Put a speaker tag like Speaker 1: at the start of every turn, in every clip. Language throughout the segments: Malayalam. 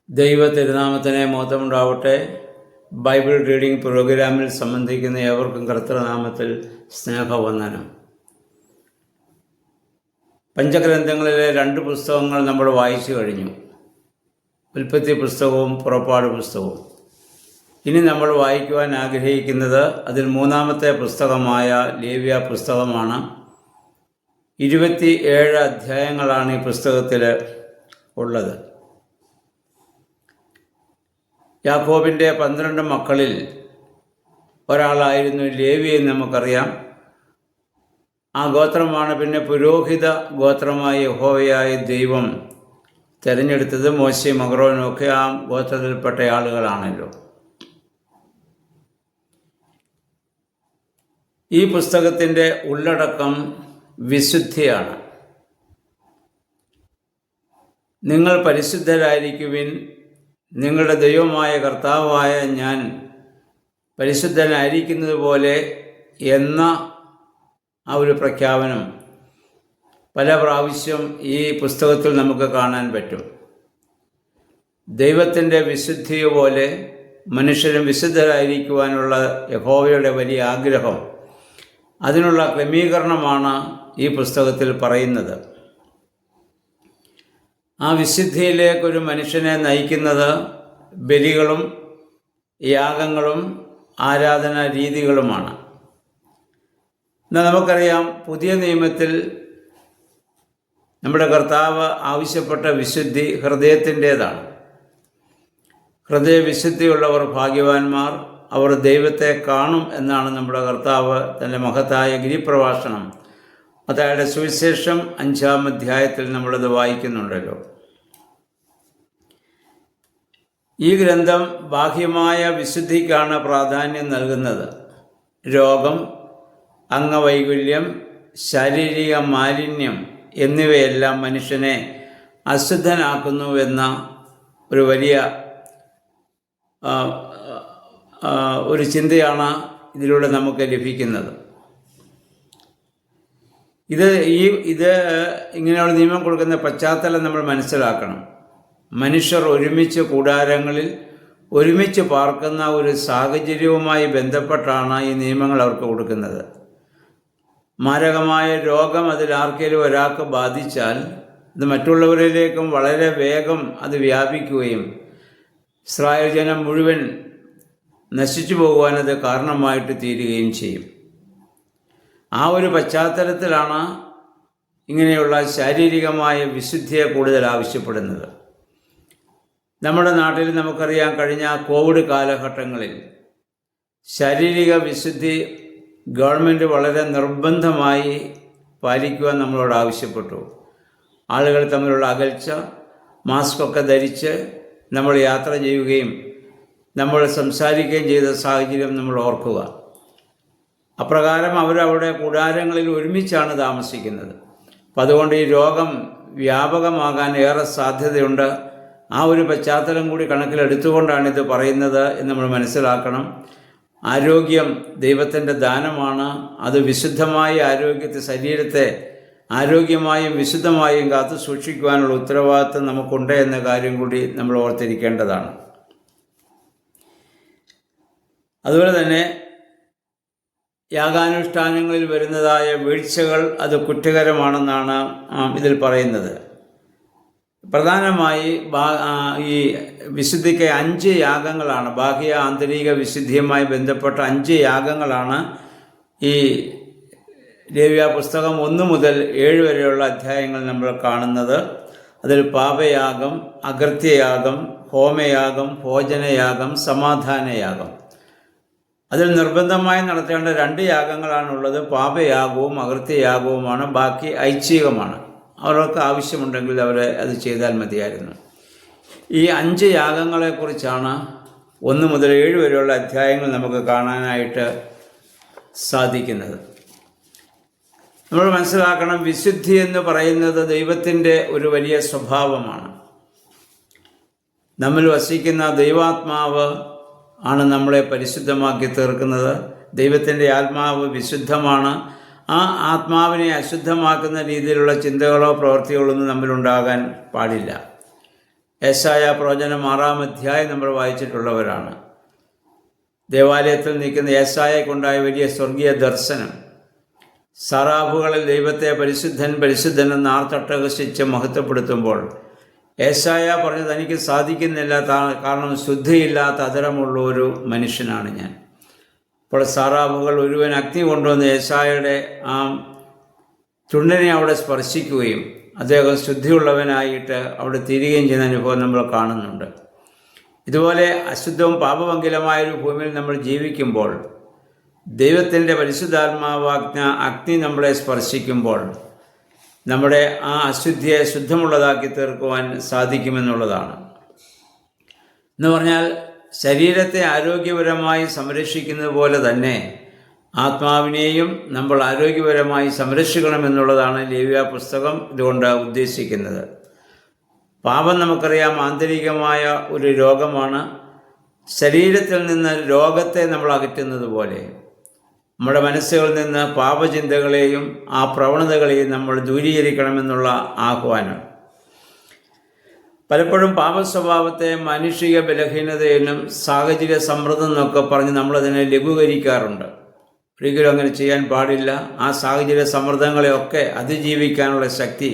Speaker 1: ദൈവ തിരുനാമത്തിന് മഹത്വമുണ്ടാവട്ടെ. ബൈബിൾ റീഡിംഗ് പ്രോഗ്രാമിൽ സംബന്ധിക്കുന്ന ഏവർക്കും കർത്തൃനാമത്തിൽ സ്നേഹവന്ദനം. പഞ്ചഗ്രന്ഥങ്ങളിലെ 2 പുസ്തകങ്ങൾ നമ്മൾ വായിച്ചു കഴിഞ്ഞു. ഉൽപ്പത്തി പുസ്തകവും പുറപ്പാട് പുസ്തകവും. ഇനി നമ്മൾ വായിക്കുവാൻ ആഗ്രഹിക്കുന്നത് അതിൽ 3-ാമത്തെ പുസ്തകമായ ലേവ്യ പുസ്തകമാണ്. 27 അധ്യായങ്ങളാണ് ഈ പുസ്തകത്തിൽ ഉള്ളത്. യാക്കോബിൻ്റെ 12 മക്കളിൽ ഒരാളായിരുന്നു ലേവി എന്ന് നമുക്കറിയാം. ആ ഗോത്രമാണ് പിന്നെ പുരോഹിത ഗോത്രമായി യഹോവയായ ദൈവം തിരഞ്ഞെടുത്തത്. മോശയും അഹ്റോനും ഒക്കെ ആ ഗോത്രത്തിൽപ്പെട്ട ആളുകളാണല്ലോ. ഈ പുസ്തകത്തിൻ്റെ ഉള്ളടക്കം വിശുദ്ധിയാണ്. നിങ്ങൾ പരിശുദ്ധരായിരിക്കുവിൻ, നിങ്ങളുടെ ദൈവമായ കർത്താവായ ഞാൻ പരിശുദ്ധനായിരിക്കുന്നത് പോലെ എന്ന ആ ഒരു പ്രഖ്യാപനം പല പ്രാവശ്യം ഈ പുസ്തകത്തിൽ നമുക്ക് കാണാൻ പറ്റും. ദൈവത്തിൻ്റെ വിശുദ്ധി പോലെ മനുഷ്യരും വിശുദ്ധരായിരിക്കുവാനുള്ള യഹോവയുടെ വലിയ ആഗ്രഹം, അതിനുള്ള ക്രമീകരണമാണ് ഈ പുസ്തകത്തിൽ പറയുന്നത്. ആ വിശുദ്ധിയിലേക്കൊരു മനുഷ്യനെ നയിക്കുന്നത് ബലികളും യാഗങ്ങളും ആരാധനാ രീതികളുമാണ്. എന്നാൽ നമുക്കറിയാം, പുതിയ നിയമത്തിൽ നമ്മുടെ കർത്താവ് ആവശ്യപ്പെട്ട വിശുദ്ധി ഹൃദയത്തിൻ്റേതാണ്. ഹൃദയവിശുദ്ധിയുള്ളവർ ഭാഗ്യവാന്മാർ, അവർ ദൈവത്തെ കാണും എന്നാണ് നമ്മുടെ കർത്താവ് തൻ്റെ മഹത്തായ ഗിരിപ്രഭാഷണം, മത്തായിയുടെ സുവിശേഷം 5-ാം അധ്യായത്തിൽ നമ്മളത് വായിക്കുന്നുണ്ടല്ലോ. ഈ ഗ്രന്ഥം ബാഹ്യമായ വിശുദ്ധിക്കാണ് പ്രാധാന്യം നൽകുന്നത്. രോഗം, അംഗവൈകല്യം, ശാരീരിക മാലിന്യം എന്നിവയെല്ലാം മനുഷ്യനെ അശുദ്ധനാക്കുന്നുവെന്ന ഒരു വലിയ ഒരു ചിന്തയാണ് ഇതിലൂടെ നമുക്ക് ലഭിക്കുന്നത്. ഇത് ഇങ്ങനെയുള്ള നിയമം കൊടുക്കുന്ന പശ്ചാത്തലം നമ്മൾ മനസ്സിലാക്കണം. മനുഷ്യർ ഒരുമിച്ച് കൂടാരങ്ങളിൽ ഒരുമിച്ച് പാർക്കുന്ന ഒരു സാഹചര്യവുമായി ബന്ധപ്പെട്ടാണ് ഈ നിയമങ്ങൾ അവർക്ക് കൊടുക്കുന്നത്. മാരകമായ രോഗം അതിൽ ആർക്കെങ്കിലും ഒരാൾക്ക് ബാധിച്ചാൽ ഇത് മറ്റുള്ളവരിലേക്കും വളരെ വേഗം അത് വ്യാപിക്കുകയും ഇസ്രായേൽ ജനം മുഴുവൻ നശിച്ചു പോകുവാനത് കാരണമായിട്ട് തീരുകയും ചെയ്യും. ആ ഒരു പശ്ചാത്തലത്തിലാണ് ഇങ്ങനെയുള്ള ശാരീരികമായ വിശുദ്ധിയെ കൂടുതൽ ആവശ്യപ്പെടുന്നത്. നമ്മുടെ നാട്ടിൽ നമുക്കറിയാം, കഴിഞ്ഞ കോവിഡ് കാലഘട്ടങ്ങളിൽ ശാരീരിക വിശുദ്ധി ഗവൺമെൻറ് വളരെ നിർബന്ധമായി പാലിക്കുവാൻ നമ്മളോട് ആവശ്യപ്പെട്ടു. ആളുകൾ തമ്മിലുള്ള അകൽച്ച, മാസ്കൊക്കെ ധരിച്ച് നമ്മൾ യാത്ര ചെയ്യുകയും നമ്മൾ സംസാരിക്കുകയും ചെയ്ത സാഹചര്യം നമ്മൾ ഓർക്കുക. അപ്രകാരം അവരവിടെ കൂടാരങ്ങളിൽ ഒരുമിച്ചാണ് താമസിക്കുന്നത്. അപ്പം അതുകൊണ്ട് ഈ രോഗം വ്യാപകമാകാൻ ഏറെ സാധ്യതയുണ്ട്. ആ ഒരു പശ്ചാത്തലം കൂടി കണക്കിലെടുത്തുകൊണ്ടാണ് ഇത് പറയുന്നത് എന്ന് നമ്മൾ മനസ്സിലാക്കണം. ആരോഗ്യം ദൈവത്തിൻ്റെ ദാനമാണ്. അത് വിശുദ്ധമായ ആരോഗ്യത്തെ, ശരീരത്തെ ആരോഗ്യമായും വിശുദ്ധമായും കാത്തു സൂക്ഷിക്കുവാനുള്ള ഉത്തരവാദിത്വം നമുക്കുണ്ട് എന്ന കാര്യം കൂടി നമ്മൾ ഓർത്തിരിക്കേണ്ടതാണ്. അതുപോലെ തന്നെ യാഗാനുഷ്ഠാനങ്ങളിൽ വരുന്നതായ വീഴ്ചകൾ അത് കുറ്റകരമാണെന്നാണ് ഇതിൽ പറയുന്നത്. പ്രധാനമായി ഈ വിശുദ്ധിക്ക് 5 യാഗങ്ങളാണ്. ബാഹ്യ ആന്തരിക വിശുദ്ധിയുമായി ബന്ധപ്പെട്ട 5 യാഗങ്ങളാണ് ഈ ലേവ്യ പുസ്തകം 1 മുതൽ 7 വരെയുള്ള അധ്യായങ്ങൾ നമ്മൾ കാണുന്നത്. അതിൽ പാപയാഗം, അകൃത്യയാഗം, ഹോമയാഗം, ഭോജനയാഗം, സമാധാനയാഗം. അതിൽ നിർബന്ധമായി നടത്തേണ്ട 2 യാഗങ്ങളാണുള്ളത്. പാപയാഗവും അകൃത്യയാഗവുമാണ്. ബാക്കി ഐച്ഛികമാണ്. അവർക്ക് ആവശ്യമുണ്ടെങ്കിൽ അത് ചെയ്താൽ മതിയായിരുന്നു. ഈ 5 യാഗങ്ങളെക്കുറിച്ചാണ് 1 മുതൽ 7 വരെയുള്ള അധ്യായങ്ങൾ നമുക്ക് കാണാനായിട്ട് സാധിക്കുന്നത്. നമ്മൾ മനസ്സിലാക്കണം, വിശുദ്ധി എന്ന് പറയുന്നത് ദൈവത്തിൻ്റെ ഒരു വലിയ സ്വഭാവമാണ്. നമ്മിൽ വസിക്കുന്ന ദൈവാത്മാവ് ആണ് നമ്മളെ പരിശുദ്ധമാക്കി തീർക്കുന്നത്. ദൈവത്തിൻ്റെ ആത്മാവ് വിശുദ്ധമാണ്. ആ ആത്മാവിനെ അശുദ്ധമാക്കുന്ന രീതിയിലുള്ള ചിന്തകളോ പ്രവൃത്തികളോ ഒന്നും നമ്മിലുണ്ടാകാൻ പാടില്ല. യെശയ്യാ പ്രവചനം 6-ാം അധ്യായം നമ്മൾ വായിച്ചിട്ടുള്ളവരാണ്. ദേവാലയത്തിൽ നിൽക്കുന്ന യെശയ്യായ്ക്കുണ്ടായ വലിയ സ്വർഗീയ ദർശനം, സറാഫുകളിൽ ദൈവത്തെ പരിശുദ്ധൻ പരിശുദ്ധൻ എന്ന് ആർത്തട്ടഹസിച്ച് മഹത്വപ്പെടുത്തുമ്പോൾ യെശയ്യാ പറഞ്ഞു, തനിക്ക് സാധിക്കുന്നില്ല, കാരണം ശുദ്ധിയില്ലാത്ത അധരമുള്ള ഒരു മനുഷ്യനാണ് ഞാൻ. അപ്പോൾ സറാഫുകൾ ഒരുവൻ അഗ്നി കൊണ്ടുവന്ന് യെശയ്യായുടെ ആ ചുണ്ടനെ അവിടെ സ്പർശിക്കുകയും അദ്ദേഹം ശുദ്ധിയുള്ളവനായിട്ട് അവിടെ തീരുകയും ചെയ്യുന്ന അനുഭവം നമ്മൾ കാണുന്നുണ്ട്. ഇതുപോലെ അശുദ്ധവും പാപമംഗലമായൊരു ഭൂമിയിൽ നമ്മൾ ജീവിക്കുമ്പോൾ ദൈവത്തിൻ്റെ പരിശുദ്ധാത്മാവാജ്ഞ അഗ്നി നമ്മളെ സ്പർശിക്കുമ്പോൾ നമ്മുടെ ആ അശുദ്ധിയെ ശുദ്ധമുള്ളതാക്കി തീർക്കുവാൻ സാധിക്കുമെന്നുള്ളതാണ്. എന്ന് പറഞ്ഞാൽ ശരീരത്തെ ആരോഗ്യപരമായി സംരക്ഷിക്കുന്നത് പോലെ തന്നെ ആത്മാവിനെയും നമ്മൾ ആരോഗ്യപരമായി സംരക്ഷിക്കണമെന്നുള്ളതാണ് ലേവ്യ പുസ്തകം ഇതുകൊണ്ട് ഉദ്ദേശിക്കുന്നത്. പാപം നമുക്കറിയാം ആന്തരികമായ ഒരു രോഗമാണ്. ശരീരത്തിൽ നിന്ന് രോഗത്തെ നമ്മൾ അകറ്റുന്നത് പോലെ നമ്മുടെ മനസ്സുകളിൽ നിന്ന് പാപചിന്തകളെയും ആ പ്രവണതകളെയും നമ്മൾ ദൂരീകരിക്കണമെന്നുള്ള ആഹ്വാനം. പലപ്പോഴും പാപസ്വഭാവത്തെ മാനുഷിക ബലഹീനതയിലും സാഹചര്യ സമ്മർദ്ദം എന്നൊക്കെ പറഞ്ഞ് നമ്മളതിനെ ലഘൂകരിക്കാറുണ്ട്. ഒരിക്കലും അങ്ങനെ ചെയ്യാൻ പാടില്ല. ആ സാഹചര്യ സമ്മർദ്ദങ്ങളെയൊക്കെ അതിജീവിക്കാനുള്ള ശക്തി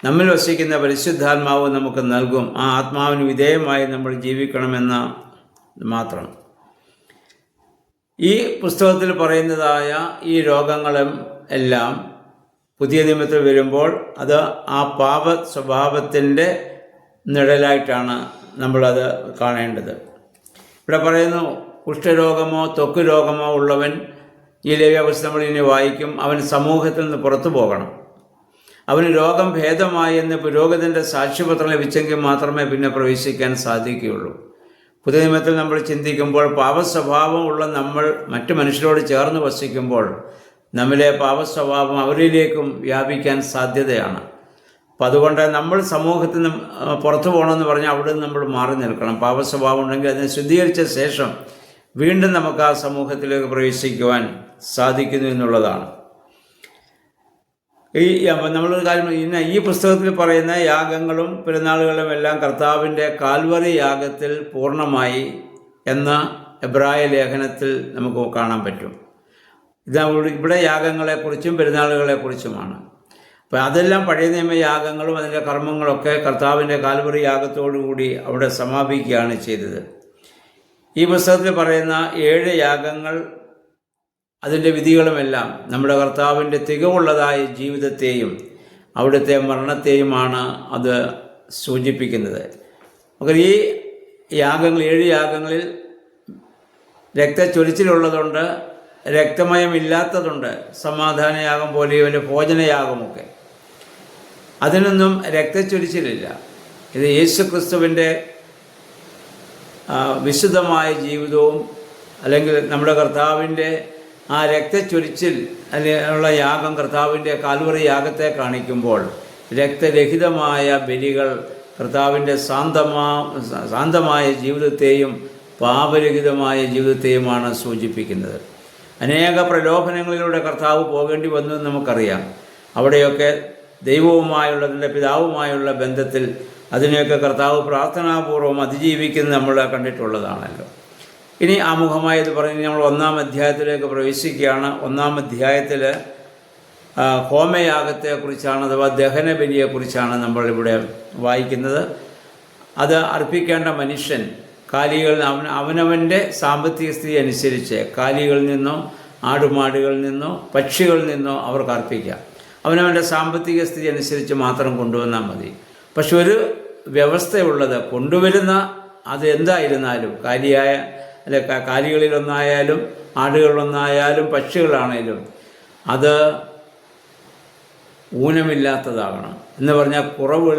Speaker 1: നമ്മിൽ വസിക്കുന്ന പരിശുദ്ധാത്മാവ് നമുക്ക് നൽകും. ആ ആത്മാവിന് വിധേയമായി നമ്മൾ ജീവിക്കണമെന്ന് മാത്രം. ഈ പുസ്തകത്തിൽ പറയുന്നതായ ഈ രോഗങ്ങളും എല്ലാം പുതിയ നിയമത്തിൽ വരുമ്പോൾ അത് ആ പാപ സ്വഭാവത്തിൻ്റെ നിഴലായിട്ടാണ് നമ്മളത് കാണേണ്ടത്. ഇവിടെ പറയുന്നു, കുഷ്ഠരോഗമോ ത്വക്ക് രോഗമോ ഉള്ളവൻ, ഈ ലേവ്യപുസ്തകം നമ്മൾ ഇനി വായിക്കും, അവൻ സമൂഹത്തിൽ നിന്ന് പുറത്തു പോകണം. അവന് രോഗം ഭേദമായി എന്ന് പുരോഹിതൻ്റെ സാക്ഷ്യപത്രം ലഭിച്ചെങ്കിൽ മാത്രമേ പിന്നെ പ്രവേശിക്കാൻ സാധിക്കുകയുള്ളൂ. പുതിയ നിയമത്തിൽ നമ്മൾ ചിന്തിക്കുമ്പോൾ പാപസ്വഭാവമുള്ള നമ്മൾ മറ്റു മനുഷ്യരോട് ചേർന്ന് വസിക്കുമ്പോൾ നമ്മിലെ പാപസ്വഭാവം അവരിലേക്കും വ്യാപിക്കാൻ സാധ്യതയാണ്. അപ്പം അതുകൊണ്ട് നമ്മൾ സമൂഹത്തിൽ നിന്ന് പുറത്തു പോകണമെന്ന് പറഞ്ഞാൽ അവിടെ നിന്ന് നമ്മൾ മാറി നിൽക്കണം. പാപസ്വഭാവം ഉണ്ടെങ്കിൽ അതിനെ ശുദ്ധീകരിച്ച ശേഷം വീണ്ടും നമുക്ക് ആ സമൂഹത്തിലേക്ക് പ്രവേശിക്കുവാൻ സാധിക്കുന്നു എന്നുള്ളതാണ്. നമ്മളൊരു കാര്യം, ഇന്ന് ഈ പുസ്തകത്തിൽ പറയുന്ന യാഗങ്ങളും പെരുന്നാളുകളും എല്ലാം കർത്താവിൻ്റെ കാൽവറി യാഗത്തിൽ പൂർണ്ണമായി എന്ന എബ്രായ ലേഖനത്തിൽ നമുക്ക് കാണാൻ പറ്റും. ഇത് ഇവിടെ യാഗങ്ങളെക്കുറിച്ചും പെരുന്നാളുകളെക്കുറിച്ചുമാണ്. അപ്പോൾ അതെല്ലാം പഴയ നിയമ യാഗങ്ങളും അതിൻ്റെ കർമ്മങ്ങളൊക്കെ കർത്താവിൻ്റെ കാൽവറി യാഗത്തോടുകൂടി അവിടെ സമാപിക്കുകയാണ് ചെയ്തത്. ഈ പുസ്തകത്തിൽ പറയുന്ന 7 യാഗങ്ങൾ, അതിൻ്റെ വിധികളുമെല്ലാം നമ്മുടെ കർത്താവിൻ്റെ തികവുള്ളതായ ജീവിതത്തെയും അവിടുത്തെ മരണത്തെയുമാണ് അത് സൂചിപ്പിക്കുന്നത്. അപ്പോൾ ഈ യാഗങ്ങൾ 7 യാഗങ്ങളിൽ രക്തച്ചൊരിച്ചിലുള്ളതുണ്ട്, രക്തമയമില്ലാത്തതുണ്ട്, സമാധാനയാഗം പോലെയോ ഭോജനയാഗമൊക്കെ. അതിനൊന്നും രക്തച്ചൊരിച്ചിലില്ല. ഇത് യേശു ക്രിസ്തുവിൻ്റെ വിശുദ്ധമായ ജീവിതവും അല്ലെങ്കിൽ നമ്മുടെ കർത്താവിൻ്റെ ആ രക്തച്ചൊരിച്ചിൽ ഉള്ള യാഗം, കർത്താവിൻ്റെ കാൽവറി യാഗത്തെ കാണിക്കുമ്പോൾ രക്തരഹിതമായ ബലികൾ കർത്താവിൻ്റെ ശാന്തമായ ജീവിതത്തെയും പാപരഹിതമായ ജീവിതത്തെയുമാണ് സൂചിപ്പിക്കുന്നത്. അനേക പ്രലോഭനങ്ങളിലൂടെ കർത്താവ് പോകേണ്ടി വന്നു എന്ന് നമുക്കറിയാം. അവിടെയൊക്കെ ദൈവവുമായുള്ള, തൻ്റെ പിതാവുമായുള്ള ബന്ധത്തിൽ അതിനെയൊക്കെ കർത്താവ് പ്രാർത്ഥനാപൂർവ്വം അതിജീവിക്കുന്നത് നമ്മൾ കണ്ടിട്ടുള്ളതാണല്ലോ. ഇനി ആമുഖമായി ഇത് പറഞ്ഞ് നമ്മൾ 1-ാം അധ്യായത്തിലേക്ക് പ്രവേശിക്കുകയാണ്. 1-ാം അധ്യായത്തിൽ ഹോമയാഗത്തെക്കുറിച്ചാണ്, അഥവാ ദഹനബലിയെക്കുറിച്ചാണ് നമ്മളിവിടെ വായിക്കുന്നത്. അത് അർപ്പിക്കേണ്ട മനുഷ്യൻ അവനവൻ്റെ സാമ്പത്തിക സ്ഥിതി അനുസരിച്ച് കാലികളിൽ നിന്നോ ആടുമാടുകളിൽ നിന്നോ പക്ഷികളിൽ നിന്നോ അവർക്ക് അർപ്പിക്കാം. അവനവൻ്റെ സാമ്പത്തിക സ്ഥിതി അനുസരിച്ച് മാത്രം കൊണ്ടുവന്നാൽ മതി. പക്ഷെ ഒരു വ്യവസ്ഥയുള്ളത്, കൊണ്ടുവരുന്ന അത് എന്തായിരുന്നാലും കാലികളിലൊന്നായാലും ആടുകളിലൊന്നായാലും പക്ഷികളാണേലും അത് ഊനമില്ലാത്തതാകണം, എന്ന് പറഞ്ഞാൽ കുറവ്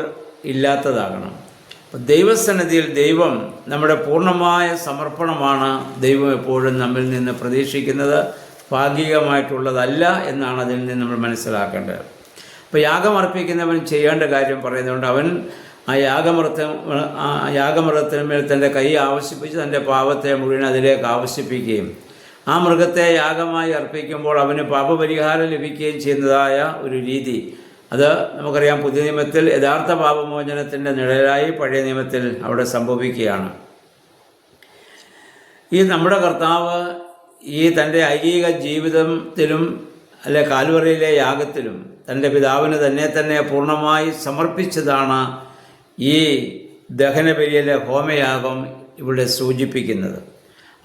Speaker 1: ഇല്ലാത്തതാകണം. അപ്പം ദൈവസന്നിധിയിൽ ദൈവം നമ്മുടെ പൂർണ്ണമായ സമർപ്പണമാണ് ദൈവം എപ്പോഴും നമ്മിൽ നിന്ന് പ്രതീക്ഷിക്കുന്നത്, ഭാഗികമായിട്ടുള്ളതല്ല എന്നാണ് അതിൽ നിന്ന് നമ്മൾ മനസ്സിലാക്കേണ്ടത്. അപ്പോൾ യാഗമർപ്പിക്കുന്നവൻ ചെയ്യേണ്ട കാര്യം പറയുന്നതുകൊണ്ട് അവൻ ആ യാഗമൃഗത്തിന്മേൽ തൻ്റെ കൈ ആവശ്യിപ്പിച്ച് തൻ്റെ പാപത്തെ മുഴുവൻ അതിലേക്ക് ആവശ്യിപ്പിക്കുകയും ആ മൃഗത്തെ യാഗമായി അർപ്പിക്കുമ്പോൾ അവന് പാപപരിഹാരം ലഭിക്കുകയും ചെയ്യുന്നതായ ഒരു രീതി അത് നമുക്കറിയാം, പുതിയ നിയമത്തിൽ യഥാർത്ഥ പാപമോചനത്തിൻ്റെ നിഴലായി പഴയ നിയമത്തിൽ അവിടെ സംഭവിക്കുകയാണ്. ഈ നമ്മുടെ കർത്താവ് ഈ തൻ്റെ ഐഹിക ജീവിതത്തിലും അല്ലെ കാൽവറിയിലെ യാഗത്തിലും തൻ്റെ പിതാവിന് തന്നെ പൂർണ്ണമായി സമർപ്പിച്ചതാണ് ഈ ദഹനബലിയിലെ ഹോമയാഗം ഇവിടെ സൂചിപ്പിക്കുന്നത്.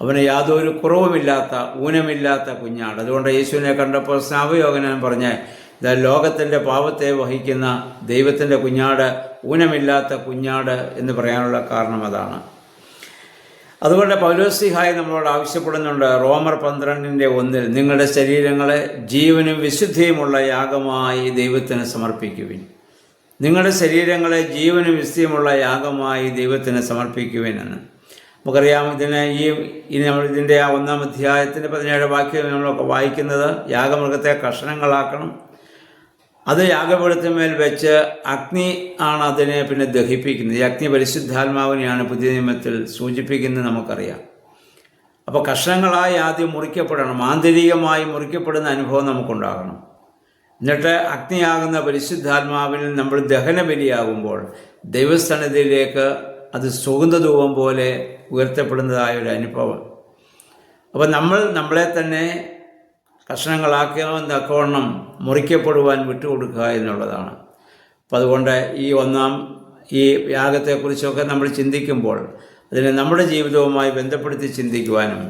Speaker 1: അവന് യാതൊരു കുറവുമില്ലാത്ത, ഊനമില്ലാത്ത കുഞ്ഞാട്. അതുകൊണ്ട് യേശുവിനെ കണ്ടപ്പോൾ സ്നാപകയോഹന്നാൻ പറഞ്ഞ ലോകത്തിൻ്റെ പാപത്തെ വഹിക്കുന്ന ദൈവത്തിൻ്റെ കുഞ്ഞാട്, ഊനമില്ലാത്ത കുഞ്ഞാട് എന്ന് പറയാനുള്ള കാരണം അതാണ്. അതുകൊണ്ട് പൗലോസ്ലീഹായി നമ്മളോട് ആവശ്യപ്പെടുന്നുണ്ട്, റോമർ 12:1 നിങ്ങളുടെ ശരീരങ്ങളെ ജീവനും വിശുദ്ധിയുമുള്ള യാഗമായി ദൈവത്തിന് സമർപ്പിക്കുവിൻ. നിങ്ങളുടെ ശരീരങ്ങളെ ജീവനും വിശുദ്ധിയുമുള്ള യാഗമായി ദൈവത്തിന് സമർപ്പിക്കുവിൻ എന്ന്. നമുക്കറിയാം, ഇനി നമ്മൾ ഇതിൻ്റെ 1-ാം അധ്യായത്തിൻ്റെ 17 വാക്യം നമ്മളൊക്കെ വായിക്കുന്നത്, യാഗമൃഗത്തെ കഷണങ്ങളാക്കണം, അത് യാഗപീഠത്തിന്മേൽ വെച്ച് അഗ്നി ആണ് അതിനെ പിന്നെ ദഹിപ്പിക്കുന്നത്. ഈ അഗ്നി പരിശുദ്ധാത്മാവിനെയാണ് പുതിയ നിയമത്തിൽ സൂചിപ്പിക്കുന്നത് നമുക്കറിയാം. അപ്പോൾ കഷണങ്ങളായി ആദ്യം മുറിക്കപ്പെടണം, ആന്തരികമായി മുറിക്കപ്പെടുന്ന അനുഭവം നമുക്കുണ്ടാകണം. എന്നിട്ട് അഗ്നിയാകുന്ന പരിശുദ്ധാത്മാവിൽ നമ്മൾ ദഹനബലിയാകുമ്പോൾ ദൈവസന്നിധിയിലേക്ക് അത് സുഗന്ധധൂപം പോലെ ഉയർത്തപ്പെടുന്നതായൊരു അനുഭവം. അപ്പോൾ നമ്മളെ തന്നെ കഷണങ്ങളാക്കിയവണ്ണം മുറിക്കപ്പെടുവാൻ വിട്ടുകൊടുക്കുക എന്നുള്ളതാണ്. അപ്പോൾ അതുകൊണ്ട് ഈ യാഗത്തെക്കുറിച്ചൊക്കെ നമ്മൾ ചിന്തിക്കുമ്പോൾ അതിനെ നമ്മുടെ ജീവിതവുമായി ബന്ധപ്പെടുത്തി ചിന്തിക്കുവാനും,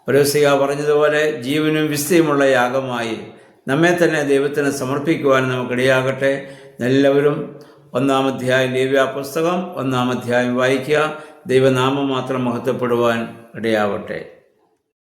Speaker 1: പൗലോസ്ലീഹ പറഞ്ഞതുപോലെ ജീവനും വിശുദ്ധിയുമുള്ള യാഗമായി നമ്മെ തന്നെ ദൈവത്തിന് സമർപ്പിക്കുവാനും നമുക്കിടയാകട്ടെ. എല്ലാവരും 1-ാം അധ്യായം, ലേവ്യപുസ്തകം 1-ാം അധ്യായം വായിക്കുക. ദൈവനാമം മാത്രം മഹത്വപ്പെടുവാൻ ഇടയാവട്ടെ.